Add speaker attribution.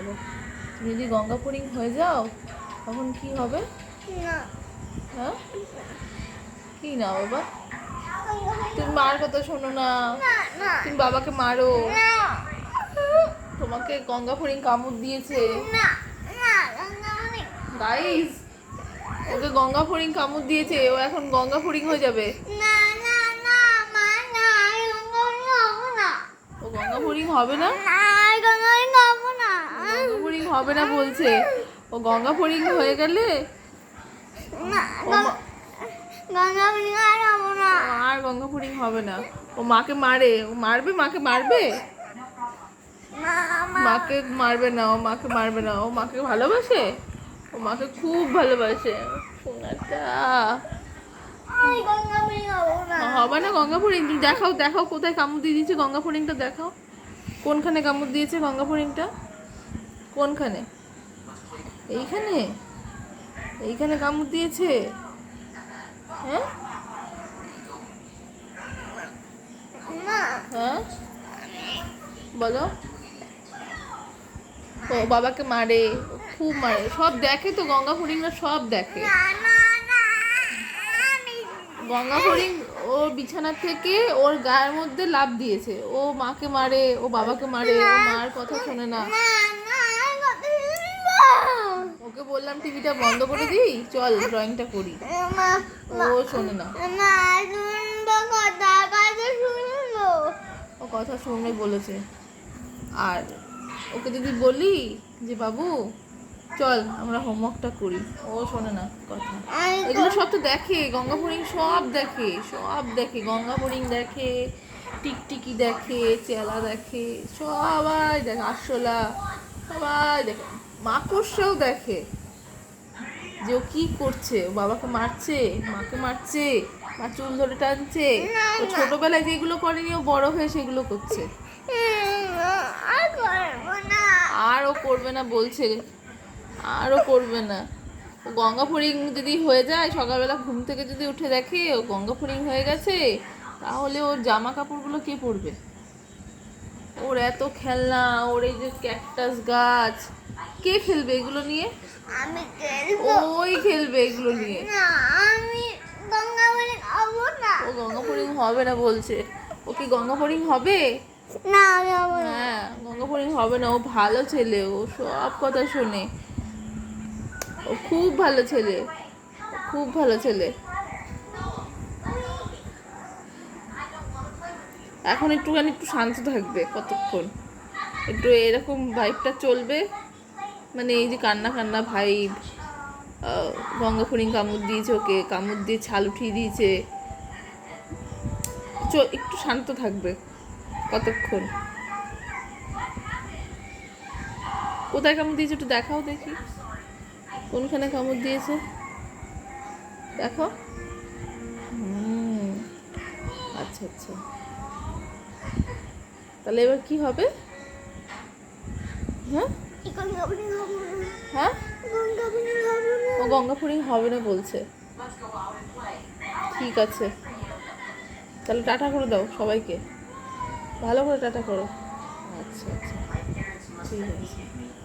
Speaker 1: বলো, তুমি যদি গঙ্গা ফড়িং হয়ে যাও তখন কি হবে?
Speaker 2: না
Speaker 1: হ্যাঁ, কি না বাবা? তুমি মার কথা শোনো না,
Speaker 2: না না
Speaker 1: তুমি বাবাকে মারো।
Speaker 2: না
Speaker 1: তোমাকে গঙ্গা ফড়িং কামড় দিয়েছে।
Speaker 2: না না গঙ্গামণি
Speaker 1: গাইস, ওকে গঙ্গা ফড়িং কামড় দিয়েছে, ও এখন গঙ্গা ফড়িং হয়ে যাবে।
Speaker 2: না না না মা না গঙ্গামণি হবো না
Speaker 1: ও গঙ্গা ফড়িং হবে না,
Speaker 2: না গঙ্গামণি হবো না
Speaker 1: গঙ্গা ফড়িং হবে না বলছে। ও গঙ্গা ফড়িং হয়ে গেলে
Speaker 2: না
Speaker 1: ও
Speaker 2: গঙ্গামণি আর হবো না
Speaker 1: আর গঙ্গা ফড়িং হবে না। ও মাকে মারে, ও মারবে, মাকে মারবে।
Speaker 2: মা
Speaker 1: মাকে মারবে না, ও মাকে মারবে না, ও মাকে ভালোবাসে, ও মাকে খুব ভালোবাসে সোনাটা।
Speaker 2: গঙ্গামণি হবো না
Speaker 1: হবে না গঙ্গা ফড়িং। তুমি দেখাও, দেখাও কোথায় কামড় দিয়ে দিয়েছে গঙ্গা ফড়িংটা, দেখাও কোনখানে কামড় দিয়েছে গঙ্গা ফড়িংটা, কোনখানে? এইখানে, এইখানে কামড় দিয়েছে। হ্যাঁ
Speaker 2: মা
Speaker 1: হ্যাঁ বলো। ও বাবাকে মারে, ও খুব মারে, সব দেখে তো গঙ্গা ফড়িংরা, সব দেখে।
Speaker 2: না না না আমি
Speaker 1: গঙ্গা ফড়িং ওর বিছানা থেকে ওর গায়ের মধ্যে লাফ দিয়েছে। ও মাকে মারে, ও বাবাকে মারে, ও মার কথা শোনে না।
Speaker 2: না না কথা
Speaker 1: ওকে বললাম টিভিটা বন্ধ করে দিই, চল ড্রয়িংটা করি,
Speaker 2: মা
Speaker 1: ও শোনে না।
Speaker 2: না শুনবো কথা শুনবো
Speaker 1: ও কথা শুনবে বলেছে। আর ওকে যদি বলি যে বাবু চল আমরা হোমওয়ার্কটা করি, ও শোনে না কথা। এগুলো সব তো দেখে, গঙ্গা ফড়িং সব দেখে, সব দেখে, গঙ্গা ফড়িং দেখে, টিকটিকি দেখে, চেলা দেখে, সবাই দেখে, আরশোলা সবাই দেখে, মাকড়সাও দেখে যে ও কি করছে, ও বাবাকে মারছে, মাকে মারছে, মা চুল ধরে টানছে। ও ছোটবেলায় যেগুলো করেনি ও বড় হয়ে সেগুলো করছে।
Speaker 2: আর করবো না
Speaker 1: আর ও করবে না বলছে, আরও করবে না। ও গঙ্গা ফড়িং যদি হয়ে যায়, সকালবেলা ঘুম থেকে যদি উঠে দেখে ও গঙ্গা ফড়িং হয়ে গেছে, তাহলে ওর জামা কাপড়গুলো কে পরবে? ওর এত খেলনা, ওর এই যে ক্যাকটাস গাছ, কে খেলবে এগুলো নিয়ে?
Speaker 2: আমি খেলবো
Speaker 1: ওই খেলবে এগুলো নিয়ে।
Speaker 2: না আমি গঙ্গামণি হবো না
Speaker 1: ও গঙ্গা ফড়িং হবে না বলছে। ও কি গঙ্গা ফড়িং হবে?
Speaker 2: না আমি হবো না
Speaker 1: হ্যাঁ, গঙ্গা ফড়িং হবে না। ও ভালো ছেলে, ও সব কথা শোনে, ও খুব ভালো ছেলে, ও খুব ভালো ছেলে। এখন একটুখানি একটু শান্ত থাকবে কতক্ষণ, একটু এরকম ভাইবটা চলবে, মানে এই যে কান্না কান্না ভাইব। গঙ্গা ফড়িং কামড় দিয়েছে, ওকে কামড় দিয়ে ছাল উঠিয়ে দিয়েছে, একটু শান্ত থাকবে কতক্ষণ। কোথায় কামড় দিয়েছে একটু দেখাও দেখি, কোনখানে কামড় দিয়েছে দেখো। আচ্ছা আচ্ছা, তাহলে এবার কি হবে? হ্যাঁ
Speaker 2: গঙ্গামণি হবো না
Speaker 1: হ্যাঁ,
Speaker 2: গঙ্গামণি হবো না
Speaker 1: ও গঙ্গা ফড়িং হবে না বলছে। ঠিক আছে, তাহলে টাটা করে দাও সবাইকে, ভালো করে টাটা করো। আচ্ছা আচ্ছা, ঠিক আছে।